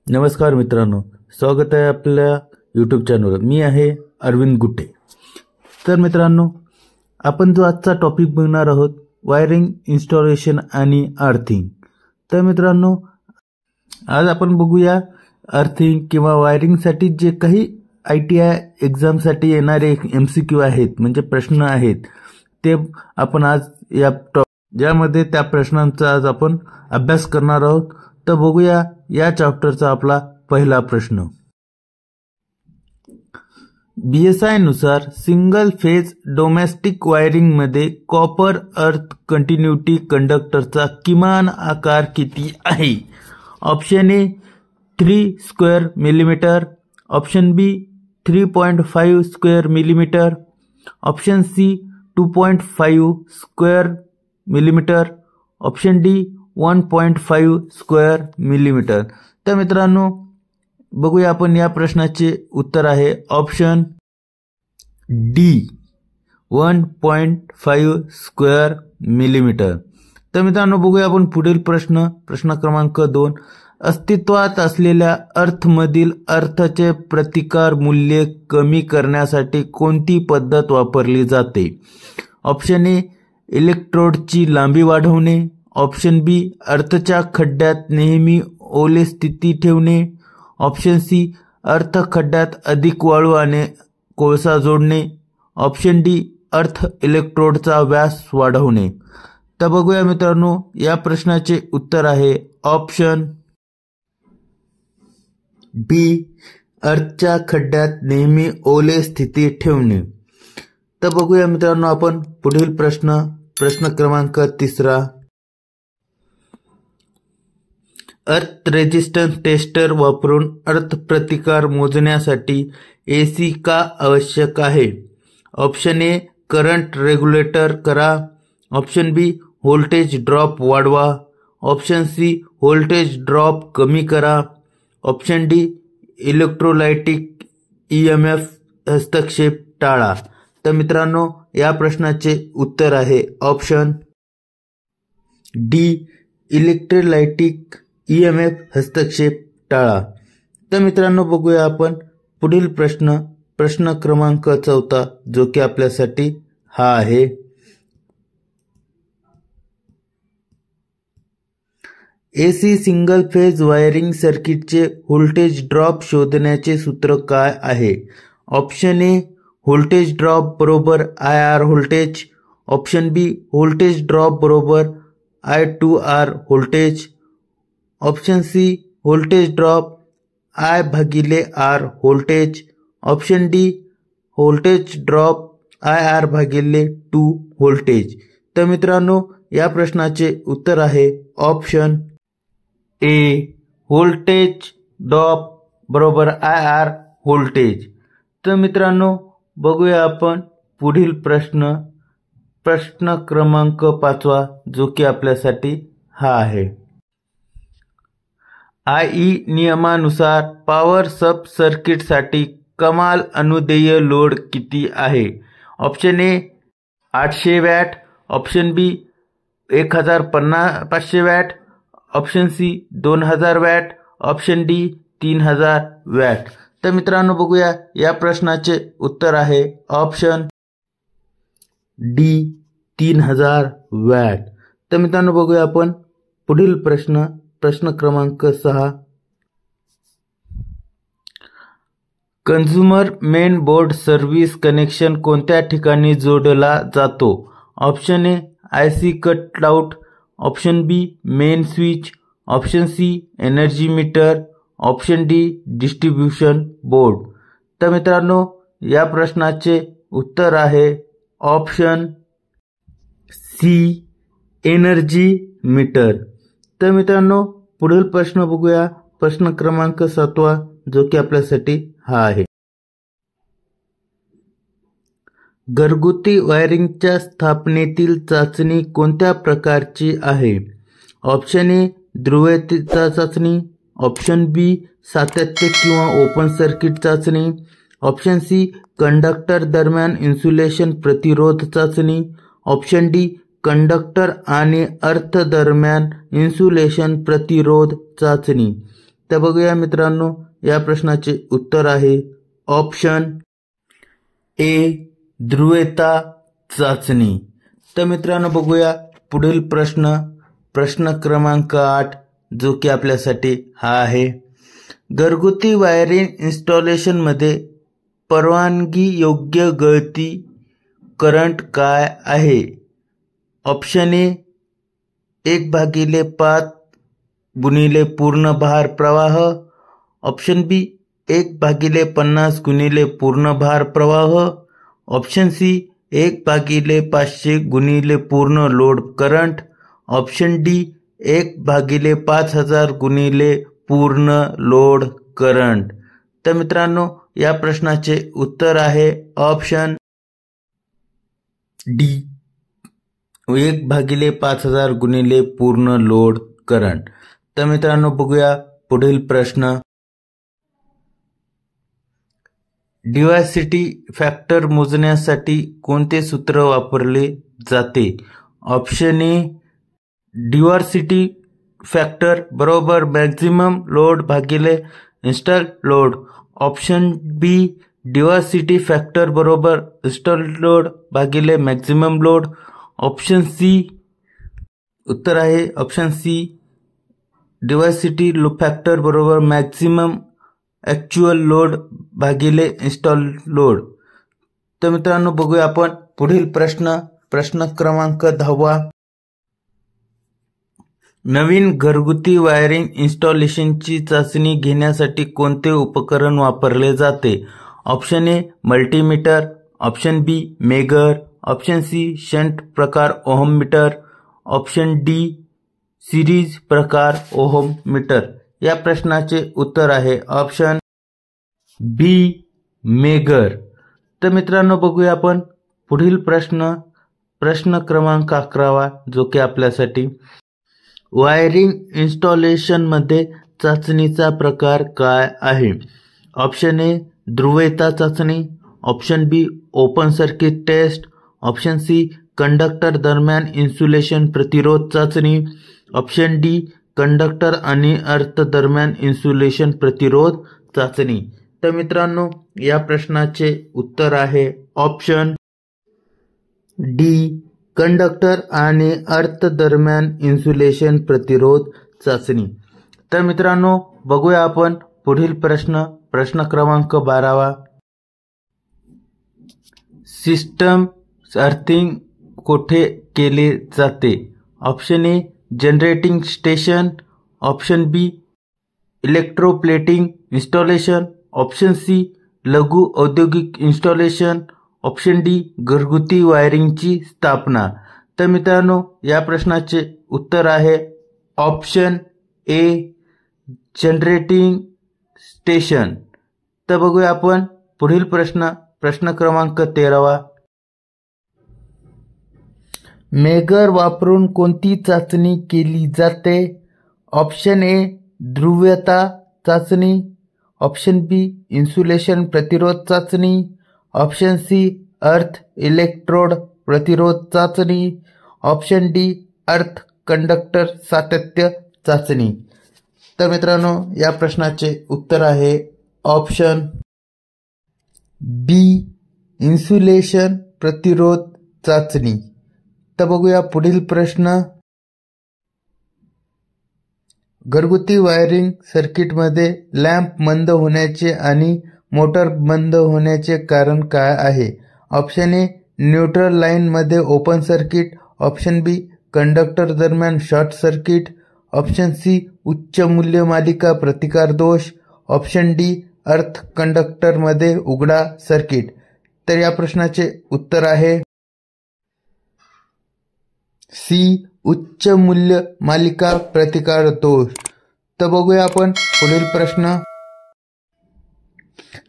नमस्कार मित्रांनो, स्वागत आहे आपल्या यूट्यूब चॅनलवर। मी आहे अरविंद गुट्टे। तर मित्रांनो, आपण जो आजचा टॉपिक बघणार आहोत वायरिंग, इन्स्टॉलेशन आणि अर्थिंग। तर मित्रांनो, आज आपण बघूया अर्थिंग किंवा वायरिंगसाठी जे काही ITI एक्झामसाठी येणारे MCQ आहेत, म्हणजे प्रश्न आहेत, ते आपण आज ज्यामध्ये त्या प्रश्नांचा आज आपण अभ्यास करणार आहोत। तर बघूया या चॅप्टरचा आपला पहिला प्रश्न। BSI नुसार सिंगल फेज डोमेस्टिक वायरिंग मध्ये कॉपर अर्थ कंटिन्युटी कंडक्टरचा किमान आकार किती आहे? Option A 3 square millimetre, option B 3.5 square millimetre, option C 2.5 square millimetre, option D 1.5 square millimetre. तर मित्रांनो, बघूया आपण या प्रश्नाचे उत्तर आहे ऑप्शन डी 1.5 स्क्वेअर मिलीमीटर। तर मित्रांनो, बघूया आपण पुढील प्रश्न क्रमांक 2। अस्तित्वात असलेल्या अर्थमधील अर्थचे प्रतिकार मूल्य कमी करण्यासाठी कोणती पद्धत वापरली जाते? ऑप्शन ए इलेक्ट्रोडची लांबी वाढवणे, ऑप्शन बी अर्थच्या खड्ड्यात नेहमी ओले स्थिती ठेवणे, ऑप्शन सी अर्थ खड्ड्यात अधिक वाळू आणि कोळसा जोडणे, ऑप्शन डी अर्थ इलेक्ट्रोडचा व्यास वाढवणे। तर बघूया मित्रांनो, या प्रश्नाचे उत्तर आहे ऑप्शन बी अर्थच्या खड्ड्यात नेहमी ओले स्थिती ठेवणे। तर बघूया मित्रांनो, आपण पुढील प्रश्न क्रमांक 3। अर्थ रेजिस्टन्स टेस्टर वापरून अर्थ प्रतिकार मोजण्यासाठी AC का आवश्यक आहे? ऑप्शन ए करंट रेग्युलेटर करा, ऑप्शन बी व्होल्टेज ड्रॉप वाढवा, ऑप्शन सी व्होल्टेज ड्रॉप कमी करा, ऑप्शन डी इलेक्ट्रोलाइटिक EMF हस्तक्षेप टाळा। तर मित्रांनो, या प्रश्नाचे उत्तर आहे ऑप्शन डी इलेक्ट्रोलाइटिक EMF हस्तक्षेप टाळा। तर मित्रांनो, बघूया आपण पुढील प्रश्न क्रमांक 4, जो की आपल्यासाठी हा आहे। AC सिंगल फेज वायरिंग सर्किटचे व्होल्टेज ड्रॉप शोधण्याचे सूत्र काय आहे? ऑप्शन ए व्होल्टेज ड्रॉप बरोबर IR voltage, option B voltage drop बरोबर I2R voltage, option C voltage drop I/R voltage, option D voltage drop IR/2 voltage. तर मित्रांनो, या प्रश्नाचे उत्तर आहे ऑप्शन ए व्होल्टेज ड्रॉप बरोबर IR व्होल्टेज। तर मित्रांनो, बघूया आपण पुढील प्रश्न क्रमांक 5, जो की आपल्यासाठी हा आहे। IE नियमानुसार पॉवर सब सर्किटसाठी कमाल अनुदेय लोड किती आहे? Option A 800 watt, option B 1500 watt, option C 2000 watt, option D 3000 watt. तर मित्रांनो, बघूया या प्रश्नाचे उत्तर आहे ऑप्शन डी 3000 वॅट। तर मित्रांनो, बघूया आपण पुढील प्रश्न क्रमांक 6। Consumer main board service connection कोणत्या ठिकाणी जोडला जातो? Option A IC cut out, option B main switch, option C energy meter, option D distribution board. तर मित्रांनो, या प्रश्नाचे उत्तर आहे ऑप्शन सी एनर्जी मीटर। तर मित्रांनो, पुढील प्रश्न बघूया, प्रश्न क्रमांक 7, जो की आपल्यासाठी हा आहे। घरगुती वायरिंगच्या स्थापनेतील चाचणी कोणत्या प्रकारची आहे? ऑप्शन ए ध्रुवीयता चाचणी, ऑप्शन बी सातत्य किंवा ओपन सर्किट चाचणी, ऑप्शन सी कंडक्टर दरम्यान इन्सुलेशन प्रतिरोध चाचणी, ऑप्शन डी कंडक्टर आणि अर्थ दरम्यान इन्सुलेशन प्रतिरोध चाचणी। तर बघूया मित्रांनो, या प्रश्नाचे उत्तर आहे ऑप्शन ए, ध्रुवीयता चाचणी. तर मित्रांनो बघूया पुढील प्रश्न क्रमांक 8, जो की आपल्यासाठी हा आहे. घरगुती वायरिंग इन्स्टॉलेशनमध्ये परवानगी योग्य गळती करंट काय आहे? ऑप्शन ए, 1/5 गुणिले पूर्ण भार प्रवाह. ऑप्शन बी, 1/50 गुणिले पूर्ण भार प्रवाह. ऑप्शन सी, 1/500 गुणिले पूर्ण लोड करंट. ऑप्शन डी, 1/5000 गुणिले पूर्ण लोड करंट. तर मित्रांनो, या प्रश्नाचे उत्तर आहे ऑप्शन डी, 1/5000 गुणिले पूर्ण लोड करंट. तर मित्रांनो बघूया पुढील प्रश्न. डिव्हायसिटी फॅक्टर मोजण्यासाठी कोणते सूत्र वापरले जाते? ऑप्शन ए, डिव्हायसिटी फॅक्टर बरोबर मॅक्झिमम लोड भागिले इन्स्टॉल लोड. ऑप्शन बी, डिव्हायसिटी फॅक्टर बरोबर इन्स्टॉल लोड भागिले मॅक्झिमम लोड. ऑप्शन सी, उत्तर आहे ऑप्शन सी, डिव्हायसिटी फॅक्टर बरोबर मॅक्झिमम ॲक्च्युअल लोड भागिले इन्स्टॉल लोड. तर मित्रांनो बघूया आपण पुढील प्रश्न क्रमांक 10. नवीन घरगुती वायरिंग इन्स्टॉलेशनची चाचणी घेण्यासाठी कोणते उपकरण वापरले जाते? Option A, multimeter. Option B, megger. Option C, shunt प्रकार ohm meter. Option D, series प्रकार ओहम मीटर. या प्रश्नाचे उत्तर आहे ऑप्शन बी, मेगर. तर मित्रांनो बघूया आपण पुढील प्रश्न क्रमांक 11, जो की आपल्यासाठी. वायरिंग इन्स्टॉलेशनमध्ये चाचणीचा प्रकार काय आहे? ऑप्शन ए, ध्रुवीयता चाचणी. Option B, open circuit test. Option C, conductor दरम्यान इन्सुलेशन प्रतिरोध चाचणी. ऑप्शन डी, कंडक्टर आणि अर्थ दरम्यान इन्सुलेशन प्रतिरोध चाचणी. तर मित्रांनो, या प्रश्नाचे उत्तर आहे ऑप्शन डी, कंडक्टर आणि अर्थ दरम्यान इन्सुलेशन प्रतिरोध चाचणी. तर मित्रांनो बघूया आपण पुढील प्रश्न क्रमांक 12. सिस्टम अर्थिंग कोठे केले जाते? Option A, generating station. Option B, electroplating installation. Option C, लघु औद्योगिक इन्स्टॉलेशन. ऑप्शन डी, घरगुती वायरिंगची स्थापना. तर मित्रांनो, या प्रश्नाचे उत्तर आहे ऑप्शन ए, जनरेटिंग स्टेशन. तर बघूया आपण पुढील प्रश्न क्रमांक 13. मेगर वापरून कोणती चाचणी केली जाते? ऑप्शन ए, ध्रुवीयता चाचणी. ऑप्शन बी, इन्सुलेशन प्रतिरोध चाचणी. ऑप्शन सी, अर्थ इलेक्ट्रोड प्रतिरोध चाचणी. ऑप्शन डी, अर्थ कंडक्टर सातत्य चाचणी. तर मित्रांनो, या प्रश्नाचे उत्तर आहे ऑप्शन बी, इन्सुलेशन प्रतिरोध चाचणी. तर बघूया पुढील प्रश्न. घरगुती वायरिंग सर्किटमध्ये लॅम्प मंद होण्याचे आणि मोटर बंद होण्याचे कारण काय आहे? ऑप्शन ए, न्यूट्रल लाईनमध्ये ओपन सर्किट. ऑप्शन बी, कंडक्टर दरम्यान शॉर्ट सर्किट. ऑप्शन सी, उच्च मूल्य मालिका प्रतिकार दोष. ऑप्शन डी, अर्थ कंडक्टरमध्ये उघडा सर्किट. तर या प्रश्नाचे उत्तर आहे सी, उच्च मूल्य मालिका प्रतिकार दोष. तर बघूया आपण पुढील प्रश्न.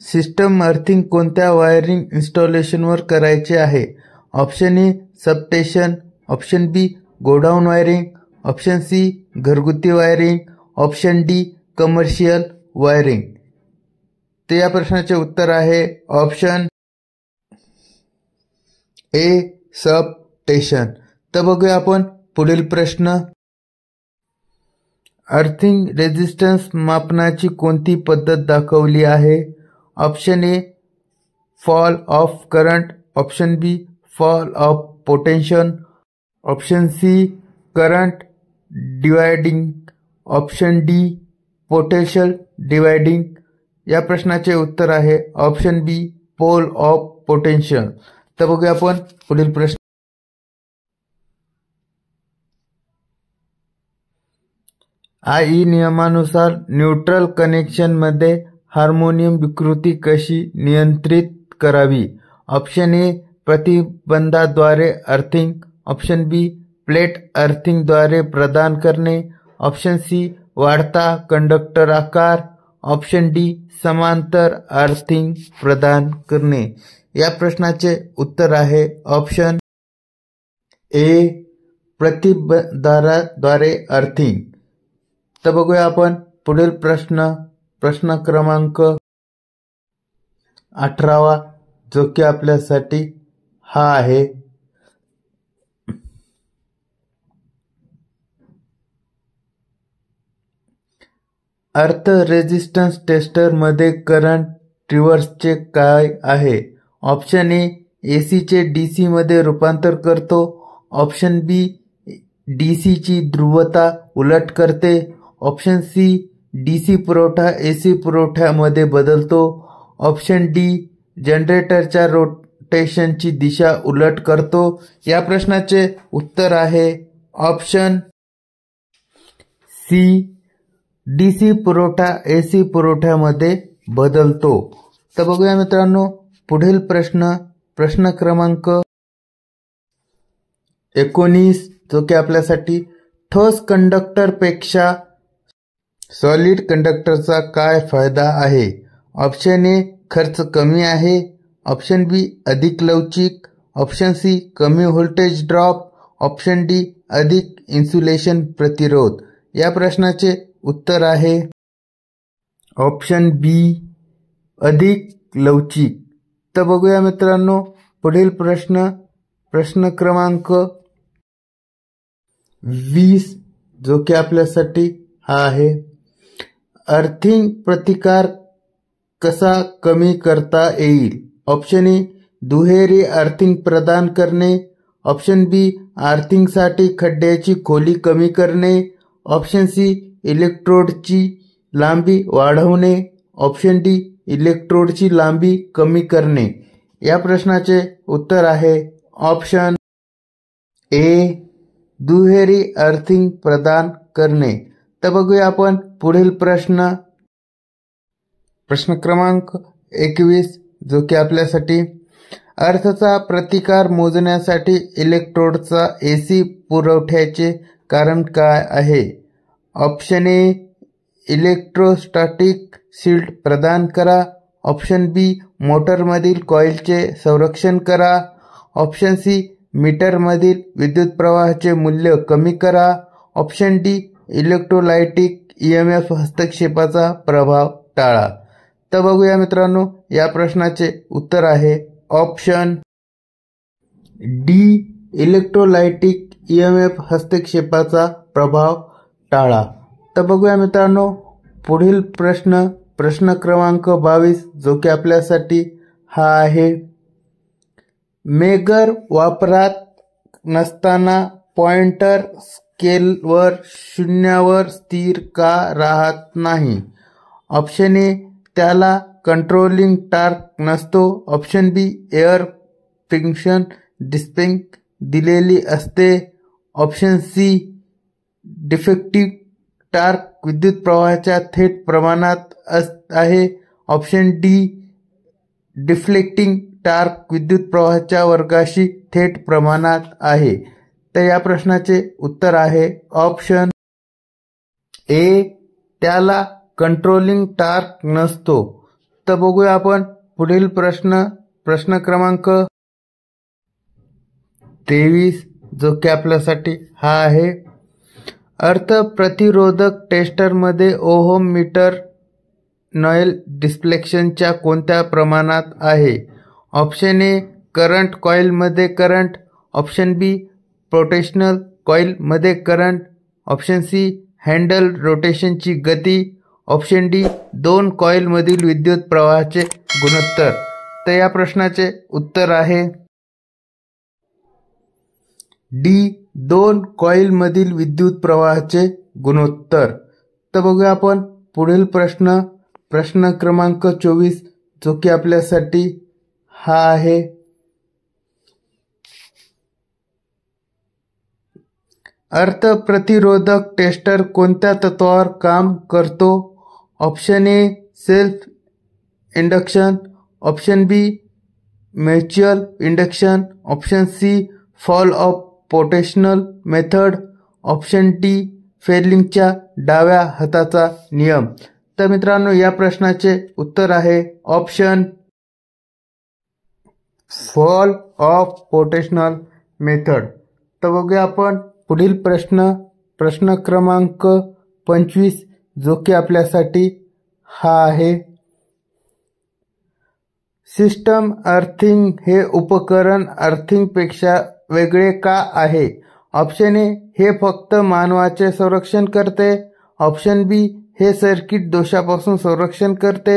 सिस्टम अर्थिंग कोणत्या वायरिंग इन्स्टॉलेशनवर करायचे आहे? Option A, substation. Option B, godown wiring. Option C, घरगुती wiring. Option D, commercial wiring. तर या प्रश्नाचे उत्तर आहे ऑप्शन ए, सबस्टेशन. तर बघूया आपण पुढील प्रश्न. अर्थिंग रेझिस्टन्स मापनाची कोणती पद्धत दाखवली आहे? Option A fall of current, option B fall of potential, option C current dividing, option D potential dividing. या प्रश्नाचे उत्तर आहे option B pole of potential. तर बघूया आपण पुढील प्रश्न. आई नियमानुसार न्यूट्रल कनेक्शन मध्ये हार्मोनियम विकृती कशी नियंत्रित करावी? ऑप्शन ए प्रतिबंधाद्वारे अर्थिंग, ऑप्शन बी प्लेट अर्थिंगद्वारे प्रदान करणे, ऑप्शन सी वाढता कंडक्टर आकार, ऑप्शन डी समांतर अर्थिंग प्रदान करणे. या प्रश्नाचे उत्तर आहे ऑप्शन ए प्रतिबंधाद्वारे अर्थिंग. तर बघूया आपण पुढील प्रश्न क्रमांक 18 जो की आपल्यासाठी हा आहे. अर्थ रेझिस्टन्स टेस्टर मध्ये करंट रिव्हर्सचे काय आहे? ऑप्शन ए एसी चे डीसी मध्ये रूपांतर करतो, ऑप्शन बी डीसी ची ध्रुवता उलट करते, ऑप्शन सी डीसी पुरवठा एसी पुरवठ्यामध्ये बदलतो, ऑप्शन डी जनरेटरच्या रोटेशनची दिशा उलट करतो. या प्रश्नाचे उत्तर आहे ऑप्शन सी डीसी पुरवठा एसी पुरवठ्यामध्ये बदलतो. तर बघूया मित्रांनो पुढील प्रश्न क्रमांक 19 जो की आपल्यासाठी ठोस कंडक्टरपेक्षा सॉलिड कंडक्टरचा काय फायदा आहे? ऑप्शन ए खर्च कमी आहे, ऑप्शन बी अधिक लवचिक, ऑप्शन सी कमी व्होल्टेज ड्रॉप, ऑप्शन डी अधिक इन्सुलेशन प्रतिरोध. या प्रश्नाचे उत्तर आहे ऑप्शन बी अधिक लवचिक. तर बघूया मित्रांनो पुढील प्रश्न क्रमांक 20 जो की आपल्यासाठी हा आहे. अर्थिंग प्रतिकार कसा कमी करता येईल? ऑप्शन ए दुहेरी अर्थिंग प्रदान करणे, ऑप्शन बी अर्थिंगसाठी खड्ड्याची खोली कमी करणे, ऑप्शन सी इलेक्ट्रोडची लांबी वाढवणे, ऑप्शन डी इलेक्ट्रोडची लांबी कमी करणे. या प्रश्नाचे उत्तर आहे ऑप्शन ए दुहेरी अर्थिंग प्रदान करणे. तर बघूया आपण पुढील प्रश्न क्रमांक 21 जो की आपल्यासाठी अर्थचा प्रतिकार मोजण्यासाठी इलेक्ट्रोडचा एसी पुरवठ्याचे कारण काय आहे? ऑप्शन ए इलेक्ट्रोस्टॅटिक शील्ड प्रदान करा, ऑप्शन बी मोटरमधील कॉइलचे संरक्षण करा, ऑप्शन सी मीटरमधील विद्युत प्रवाहाचे मूल्य कमी करा, ऑप्शन डी इलेक्ट्रोलायटिक ईएमएफ हस्तक्षेपाचा प्रभाव टाळा. तर बघूया मित्रांनो या प्रश्नाचे उत्तर आहे ऑप्शन डी इलेक्ट्रोलायटिक ईएमएफ हस्तक्षेपाचा प्रभाव टाळा. तर बघूया मित्रांनो पुढील प्रश्न क्रमांक 22 जो की आपल्यासाठी हा आहे. मेगर वापरात नसताना पॉइंटर स्केलवर 0 स्थिर का राहत नाही? ऑप्शन ए त्याला कंट्रोलिंग टार्क नसतो, ऑप्शन बी एअर फ्रिक्शन डिस्पिंग दिलेली असते, ऑप्शन सी डिफेक्टिव्ह टार्क विद्युत प्रवाहाच्या थेट प्रमाणात आहे, ऑप्शन डी डिफ्लेक्टिंग टार्क विद्युत प्रवाहाच्या वर्गाशी थेट प्रमाणात आहे. तर या प्रश्नाचे उत्तर आहे ऑप्शन ए त्याला कंट्रोलिंग टार्क नसतो. तर बघूया आपण पुढील प्रश्न क्रमांक 23 जो की आपल्यासाठी हा आहे. अर्थ प्रतिरोधक टेस्टरमध्ये ओहम मीटर नॉइल डिफ्लेक्शनच्या कोणत्या प्रमाणात आहे? ऑप्शन ए करंट कॉइलमध्ये करंट, ऑप्शन बी पोटेन्शियल कॉइलमध्ये करंट, ऑप्शन सी हँडल रोटेशनची गती. ऑप्शन डी 2 कॉइलमधील विद्युत प्रवाहाचे गुणोत्तर. तर या प्रश्नाचे उत्तर आहे डी 2 कॉइलमधील विद्युत प्रवाहाचे गुणोत्तर. तर बघूया आपण पुढील प्रश्न क्रमांक 24 जो की आपल्यासाठी हा आहे. अर्थ प्रतिरोधक टेस्टर कोणत्या तत्वावर काम करतो? Option A self induction, option B mutual induction, option C fall of potential method, option D फेलिंगच्या डाव्या हाताचा नियम. तर मित्रांनो या प्रश्नाचे उत्तर आहे option fall of potential method. तर बघूया आपण पुढील प्रश्न क्रमांक 25 जो की आपल्यासाठी हा आहे. सिस्टम अर्थिंग हे उपकरण अर्थिंगपेक्षा वेगळे का आहे? ऑप्शन ए हे फक्त मानवाचे संरक्षण करते, ऑप्शन बी हे सर्किट दोषापासून संरक्षण करते,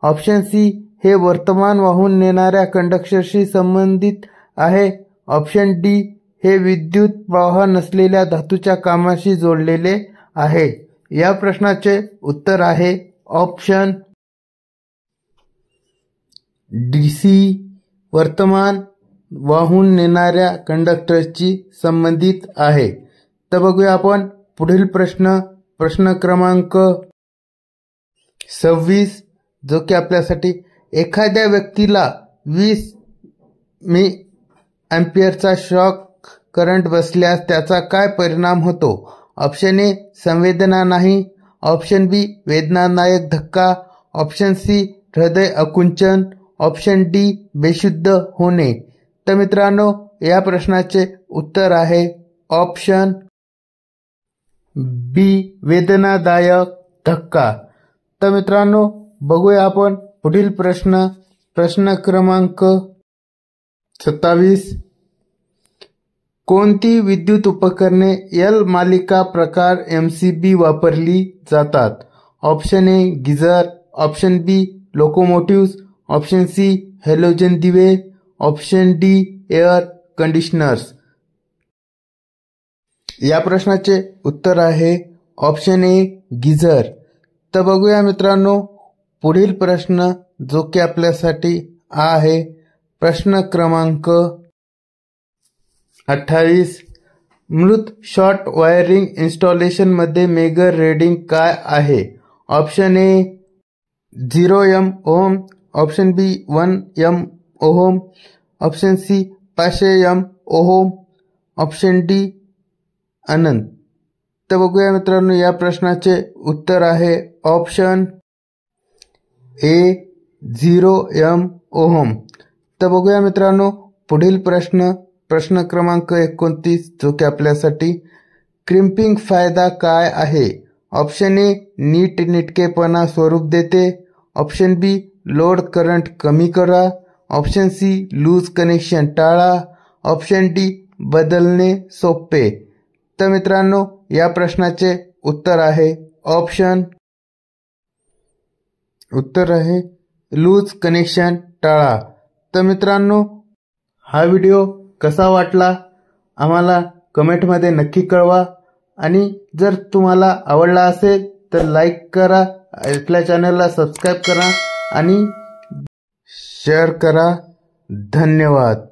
ऑप्शन सी हे वर्तमान वाहून नेणाऱ्या कंडक्टरशी संबंधित आहे, ऑप्शन डी हे विद्युत प्रवाह नसलेल्या धातूच्या कामाशी जोडलेले आहे. या प्रश्नाचे उत्तर आहे ऑप्शन डीसी वर्तमान वाहून नेणाऱ्या कंडक्टरची संबंधित आहे. तर बघूया आपण पुढील प्रश्न क्रमांक 26 जो की आपल्यासाठी एखाद्या व्यक्तीला 20 मिली-अँपिअरचा शॉक करंट बसल्यास त्याचा काय परिणाम होतो? ऑप्शन ए संवेदना नाही, ऑप्शन बी वेदनादायक धक्का, ऑप्शन सी हृदय आकुंचन, ऑप्शन डी बेशुद्ध होणे. तर मित्रांनो या प्रश्नाचे उत्तर आहे ऑप्शन बी वेदनादायक धक्का. तर मित्रांनो बघूया आपण पुढील प्रश्न क्रमांक 27. कोणती विद्युत उपकरणे एल मालिका प्रकार MCB वापरली जातात? Option A geyser, option B locomotive, option C halogen दिवे, ऑप्शन डी एअर कंडिशनर्स. या प्रश्नाचे उत्तर आहे ऑप्शन ए गिझर. तर बघूया मित्रांनो पुढील प्रश्न जो की आपल्यासाठी आहे प्रश्न क्रमांक 28. मृत शॉर्ट वायरिंग इन्स्टॉलेशन मध्ये मेगर रेडिंग काय आहे? Option A 0 ohm, option B 1 ohm, option C 500 ohm, option D अनंत. तर बघूया मित्रांनो या प्रश्नाचे उत्तर आहे ऑप्शन ए 0 ओम. तर बघूया मित्रांनो पुढील प्रश्न क्रमांक 29 जो की आपल्यासाठी क्रिम्पिंग फायदा काय आहे? ऑप्शन ए नीटनेटकेपणा स्वरूप देते, ऑप्शन बी लोड करंट कमी करा, ऑप्शन सी लूज कनेक्शन टाळा, ऑप्शन डी बदलणे सोपे. तर मित्रांनो या प्रश्नाचे उत्तर आहे लूज कनेक्शन टाळा. तर मित्रांनो हा व्हिडिओ कसा वाटला आम्हाला कमेंटमध्ये नक्की कळवा आणि जर तुम्हाला आवडला असेल तर लाईक करा, आपल्या चॅनलला सबस्क्राईब करा आणि शेअर करा. धन्यवाद.